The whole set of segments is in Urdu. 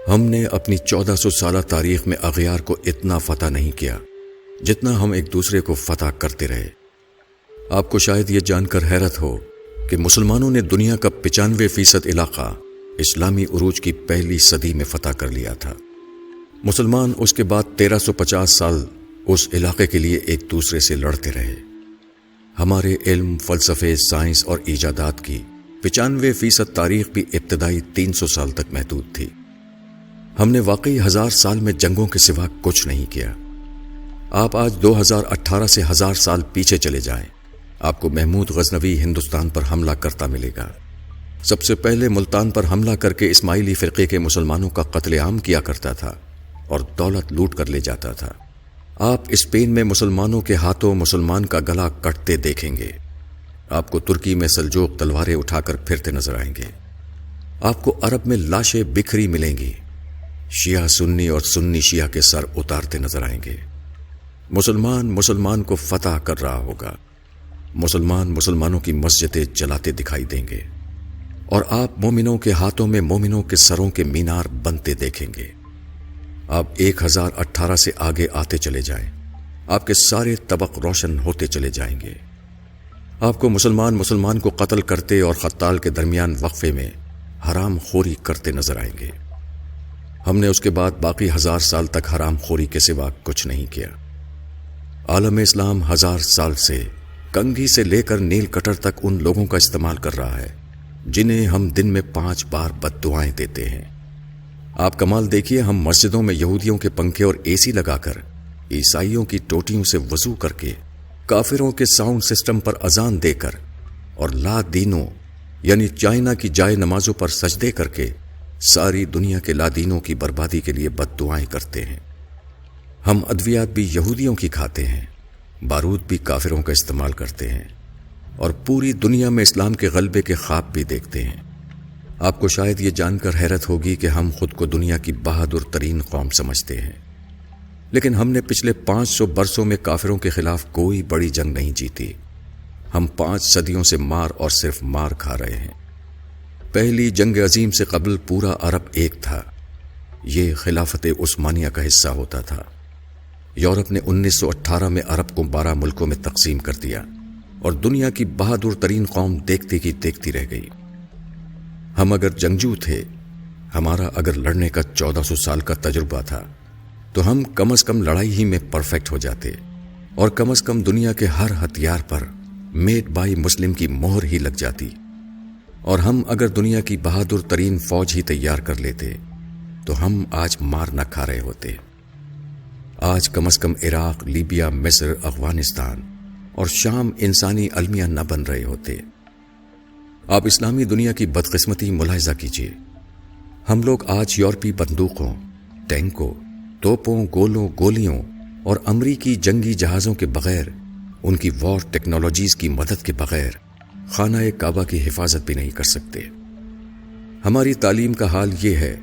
ہم نے اپنی 1400 سالہ تاریخ میں اغیار کو اتنا فتح نہیں کیا جتنا ہم ایک دوسرے کو فتح کرتے رہے۔ آپ کو شاید یہ جان کر حیرت ہو کہ مسلمانوں نے دنیا کا 95% علاقہ اسلامی عروج کی پہلی صدی میں فتح کر لیا تھا۔ مسلمان اس کے بعد 1350 سال اس علاقے کے لیے ایک دوسرے سے لڑتے رہے۔ ہمارے علم، فلسفے، سائنس اور ایجادات کی 95% تاریخ بھی ابتدائی 300 سال تک محدود تھی۔ ہم نے واقعی 1000 سال میں جنگوں کے سوا کچھ نہیں کیا۔ آپ آج 2018 سے 1000 سال پیچھے چلے جائیں، آپ کو محمود غزنوی ہندوستان پر حملہ کرتا ملے گا۔ سب سے پہلے ملتان پر حملہ کر کے اسماعیلی فرقے کے مسلمانوں کا قتل عام کیا کرتا تھا اور دولت لوٹ کر لے جاتا تھا۔ آپ اسپین میں مسلمانوں کے ہاتھوں مسلمان کا گلا کٹتے دیکھیں گے۔ آپ کو ترکی میں سلجوق تلواریں اٹھا کر پھرتے نظر آئیں گے۔ آپ کو عرب میں لاشیں بکھری ملیں گی، شیعہ سنی اور سنی شیعہ کے سر اتارتے نظر آئیں گے۔ مسلمان کو فتح کر رہا ہوگا، مسلمانوں کی مسجدیں جلاتے دکھائی دیں گے، اور آپ مومنوں کے ہاتھوں میں مومنوں کے سروں کے مینار بنتے دیکھیں گے۔ آپ 1018 سے آگے آتے چلے جائیں، آپ کے سارے طبق روشن ہوتے چلے جائیں گے۔ آپ کو مسلمان کو قتل کرتے اور قتال کے درمیان وقفے میں حرام خوری کرتے نظر آئیں گے۔ ہم نے اس کے بعد باقی 1000 سال تک حرام خوری کے سوا کچھ نہیں کیا۔ عالم اسلام 1000 سال سے کنگھی سے لے کر نیل کٹر تک ان لوگوں کا استعمال کر رہا ہے جنہیں ہم دن میں 5 بار بد دعائیں دیتے ہیں۔ آپ کمال دیکھیے، ہم مسجدوں میں یہودیوں کے پنکھے اور اے سی لگا کر، عیسائیوں کی ٹوٹیوں سے وضو کر کے، کافروں کے ساؤنڈ سسٹم پر اذان دے کر اور لا دینوں یعنی چائنا کی جائے نمازوں پر سجدے کر کے ساری دنیا کے لادینوں کی بربادی کے لیے بد دعائیں کرتے ہیں۔ ہم ادویات بھی یہودیوں کی کھاتے ہیں، بارود بھی کافروں کا استعمال کرتے ہیں، اور پوری دنیا میں اسلام کے غلبے کے خواب بھی دیکھتے ہیں۔ آپ کو شاید یہ جان کر حیرت ہوگی کہ ہم خود کو دنیا کی بہادر ترین قوم سمجھتے ہیں، لیکن ہم نے پچھلے 500 برسوں میں کافروں کے خلاف کوئی بڑی جنگ نہیں جیتی۔ ہم 5 صدیوں سے مار اور صرف مار کھا رہے ہیں۔ پہلی جنگ عظیم سے قبل پورا عرب ایک تھا، یہ خلافت عثمانیہ کا حصہ ہوتا تھا۔ یورپ نے 1918 میں عرب کو 12 ملکوں میں تقسیم کر دیا اور دنیا کی بہادر ترین قوم دیکھتی کی دیکھتی رہ گئی۔ ہم اگر جنگجو تھے، ہمارا اگر لڑنے کا 1400 سال کا تجربہ تھا، تو ہم کم از کم لڑائی ہی میں پرفیکٹ ہو جاتے، اور کم از کم دنیا کے ہر ہتھیار پر میڈ بائی مسلم کی مہر ہی لگ جاتی، اور ہم اگر دنیا کی بہادر ترین فوج ہی تیار کر لیتے تو ہم آج مار نہ کھا رہے ہوتے۔ آج کم از کم عراق، لیبیا، مصر، افغانستان اور شام انسانی المیہ نہ بن رہے ہوتے۔ آپ اسلامی دنیا کی بدقسمتی ملاحظہ کیجیے۔ ہم لوگ آج یورپی بندوقوں، ٹینکوں، توپوں، گولوں، گولیوں اور امریکی جنگی جہازوں کے بغیر، ان کی وار ٹیکنالوجیز کی مدد کے بغیر خانہ کعبہ کی حفاظت بھی نہیں کر سکتے۔ ہماری تعلیم کا حال یہ ہے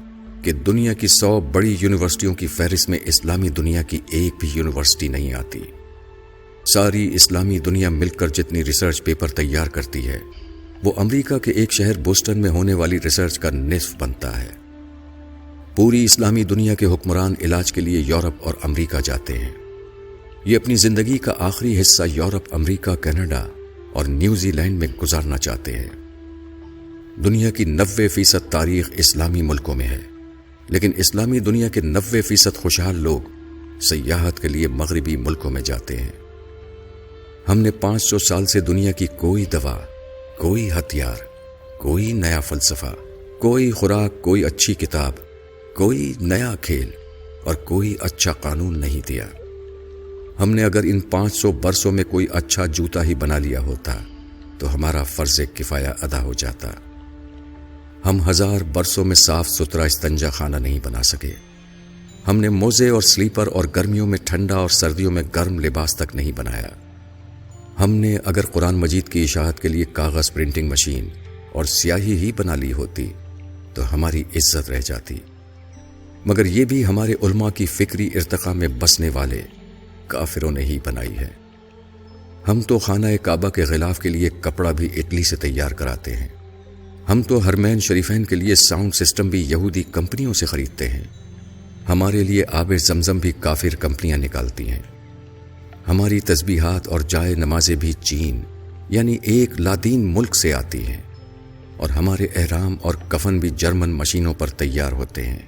کہ دنیا کی 100 بڑی یونیورسٹیوں کی فہرست میں اسلامی دنیا کی ایک بھی یونیورسٹی نہیں آتی۔ ساری اسلامی دنیا مل کر جتنی ریسرچ پیپر تیار کرتی ہے، وہ امریکہ کے ایک شہر بوسٹن میں ہونے والی ریسرچ کا نصف بنتا ہے۔ پوری اسلامی دنیا کے حکمران علاج کے لیے یورپ اور امریکہ جاتے ہیں۔ یہ اپنی زندگی کا آخری حصہ یورپ، امریکہ، کینیڈا اور نیوزی لینڈ میں گزارنا چاہتے ہیں۔ دنیا کی 90% تاریخ اسلامی ملکوں میں ہے، لیکن اسلامی دنیا کے 90% خوشحال لوگ سیاحت کے لیے مغربی ملکوں میں جاتے ہیں۔ ہم نے 500 سال سے دنیا کی کوئی دوا، کوئی ہتھیار، کوئی نیا فلسفہ، کوئی خوراک، کوئی اچھی کتاب، کوئی نیا کھیل اور کوئی اچھا قانون نہیں دیا۔ ہم نے اگر ان 500 برسوں میں کوئی اچھا جوتا ہی بنا لیا ہوتا تو ہمارا فرض کفایہ ادا ہو جاتا۔ ہم 1000 برسوں میں صاف ستھرا استنجا خانہ نہیں بنا سکے۔ ہم نے موزے اور سلیپر اور گرمیوں میں ٹھنڈا اور سردیوں میں گرم لباس تک نہیں بنایا۔ ہم نے اگر قرآن مجید کی اشاعت کے لیے کاغذ پرنٹنگ مشین اور سیاہی ہی بنا لی ہوتی تو ہماری عزت رہ جاتی، مگر یہ بھی ہمارے علماء کی فکری ارتقاء میں بسنے والے کافروں نے ہی بنائی ہے۔ ہم تو خانہ کعبہ کے غلاف کے لیے کپڑا بھی اٹلی سے تیار کراتے ہیں۔ ہم تو حرمین شریفین کے لیے ساؤنڈ سسٹم بھی یہودی کمپنیوں سے خریدتے ہیں۔ ہمارے لیے آب زمزم بھی کافر کمپنیاں نکالتی ہیں۔ ہماری تسبیحات اور جائے نمازیں بھی چین یعنی ایک لادین ملک سے آتی ہیں، اور ہمارے احرام اور کفن بھی جرمن مشینوں پر تیار ہوتے ہیں۔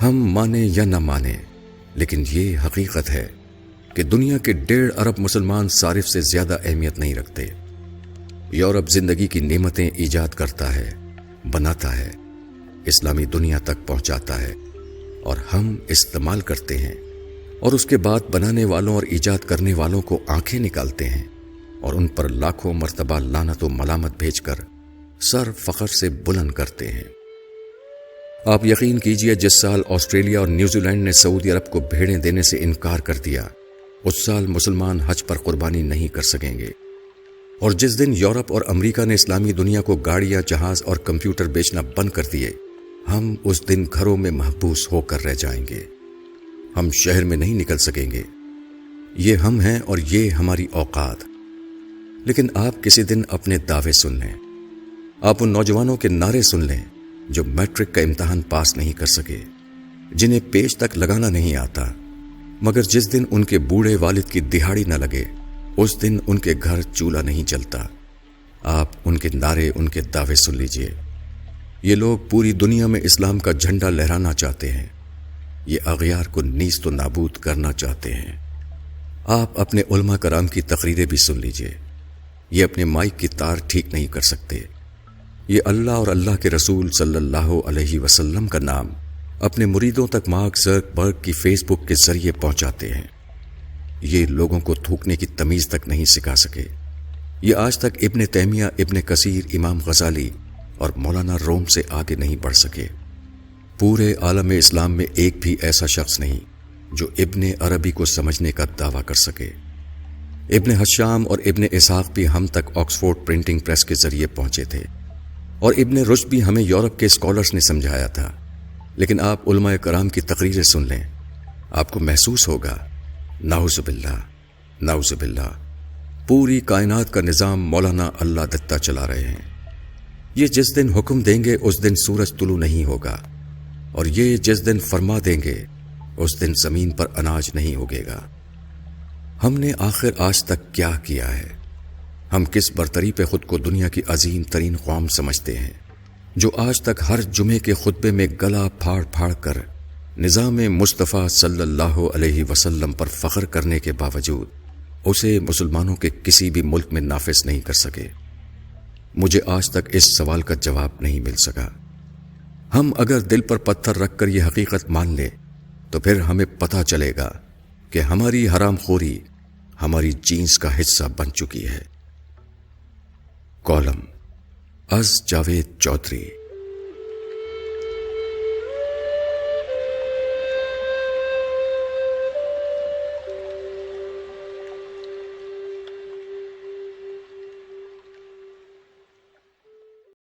ہم مانیں یا نہ مانیں، لیکن یہ حقیقت ہے کہ دنیا کے 1.5 ارب مسلمان صارف سے زیادہ اہمیت نہیں رکھتے۔ یورپ زندگی کی نعمتیں ایجاد کرتا ہے، بناتا ہے، اسلامی دنیا تک پہنچاتا ہے، اور ہم استعمال کرتے ہیں، اور اس کے بعد بنانے والوں اور ایجاد کرنے والوں کو آنکھیں نکالتے ہیں اور ان پر لاکھوں مرتبہ لعنت و ملامت بھیج کر سر فخر سے بلند کرتے ہیں۔ آپ یقین کیجئے، جس سال آسٹریلیا اور نیوزی لینڈ نے سعودی عرب کو بھیڑیں دینے سے انکار کر دیا، اس سال مسلمان حج پر قربانی نہیں کر سکیں گے۔ اور جس دن یورپ اور امریکہ نے اسلامی دنیا کو گاڑیاں، جہاز اور کمپیوٹر بیچنا بند کر دیے، ہم اس دن گھروں میں محبوس ہو کر رہ جائیں گے۔ ہم شہر میں نہیں نکل سکیں گے۔ یہ ہم ہیں اور یہ ہماری اوقات۔ لیکن آپ کسی دن اپنے دعوے سن لیں، آپ ان نوجوانوں کے نعرے سن لیں جو میٹرک کا امتحان پاس نہیں کر سکے، جنہیں پیج تک لگانا نہیں آتا، مگر جس دن ان کے بوڑھے والد کی دہاڑی نہ لگے، اس دن ان کے گھر چولہا نہیں جلتا۔ آپ ان کے نعرے، ان کے دعوے سن لیجئے۔ یہ لوگ پوری دنیا میں اسلام کا جھنڈا لہرانا چاہتے ہیں، یہ اغیار کو نیست و نابود کرنا چاہتے ہیں۔ آپ اپنے علماء کرام کی تقریریں بھی سن لیجئے، یہ اپنے مائک کی تار ٹھیک نہیں کر سکتے، یہ اللہ اور اللہ کے رسول صلی اللہ علیہ وسلم کا نام اپنے مریدوں تک مارک زکربرگ کی فیس بک کے ذریعے پہنچاتے ہیں۔ یہ لوگوں کو تھوکنے کی تمیز تک نہیں سکھا سکے۔ یہ آج تک ابن تیمیہ، ابن کثیر، امام غزالی اور مولانا روم سے آگے نہیں بڑھ سکے۔ پورے عالم اسلام میں ایک بھی ایسا شخص نہیں جو ابن عربی کو سمجھنے کا دعویٰ کر سکے۔ ابن حشام اور ابن اسحاق بھی ہم تک آکسفورڈ پرنٹنگ پریس کے ذریعے پہنچے تھے، اور ابن رشد بھی ہمیں یورپ کے اسکالرز نے سمجھایا تھا۔ لیکن آپ علماء کرام کی تقریریں سن لیں، آپ کو محسوس ہوگا نعوذ باللہ، نعوذ باللہ، پوری کائنات کا نظام مولانا اللہ دتہ چلا رہے ہیں۔ یہ جس دن حکم دیں گے اس دن سورج طلوع نہیں ہوگا، اور یہ جس دن فرما دیں گے اس دن زمین پر اناج نہیں اگے گا۔ ہم نے آخر آج تک کیا کیا ہے؟ ہم کس برتری پہ خود کو دنیا کی عظیم ترین قوم سمجھتے ہیں، جو آج تک ہر جمعے کے خطبے میں گلا پھاڑ پھاڑ کر نظام مصطفیٰ صلی اللہ علیہ وسلم پر فخر کرنے کے باوجود اسے مسلمانوں کے کسی بھی ملک میں نافذ نہیں کر سکے؟ مجھے آج تک اس سوال کا جواب نہیں مل سکا۔ ہم اگر دل پر پتھر رکھ کر یہ حقیقت مان لیں تو پھر ہمیں پتہ چلے گا کہ ہماری حرام خوری ہماری جینس کا حصہ بن چکی ہے۔ کالم از جاوید چودھری۔